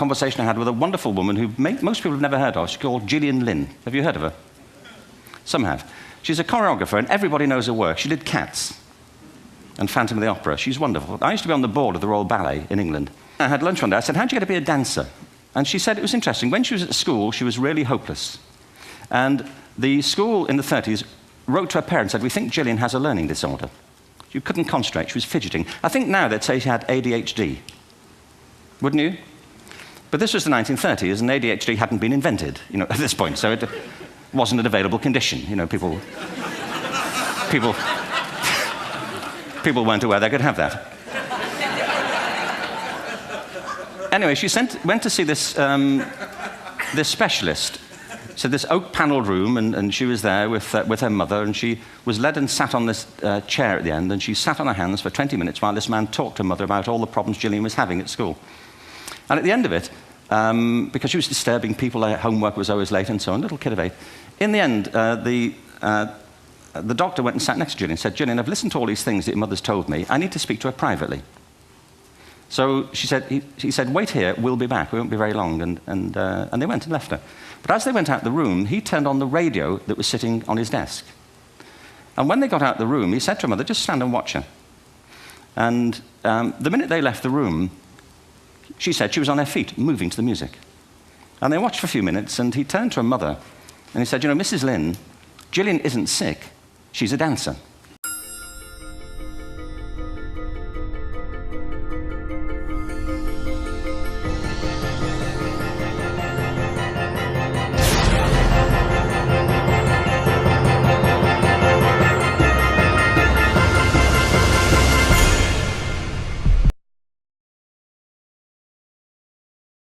conversation I had with a wonderful woman who most people have never heard of. She's called Gillian Lynn. Have you heard of her? Some have. She's a choreographer, and everybody knows her work. She did Cats and Phantom of the Opera. She's wonderful. I used to be on the board of the Royal Ballet in England. I had lunch one day. I said, how'd you get to be a dancer? And she said it was interesting. When she was at school, she was really hopeless. And the school in the 30s wrote to her parents and said, we think Gillian has a learning disorder. She couldn't concentrate. She was fidgeting. I think now they'd say she had ADHD. Wouldn't you? But this was the 1930s, and ADHD hadn't been invented, at this point. So it wasn't an available condition. People weren't aware they could have that. Anyway, she went to see this specialist. So this oak-panelled room, and she was there with her mother, and she was led and sat on this chair at the end, and she sat on her hands for 20 minutes while this man talked to her mother about all the problems Gillian was having at school. And at the end of it, because she was disturbing people, her homework was always late and so on, little kid of 8, in the end, the doctor went and sat next to Gillian and said, Gillian, I've listened to all these things that your mother's told me. I need to speak to her privately. So he said, wait here, we'll be back. We won't be very long. And they went and left her. But as they went out the room, he turned on the radio that was sitting on his desk. And when they got out the room, he said to her mother, just stand and watch her. And the minute they left the room, she said she was on her feet, moving to the music. And they watched for a few minutes, and he turned to her mother, and he said, Mrs. Lynn, Gillian isn't sick, she's a dancer.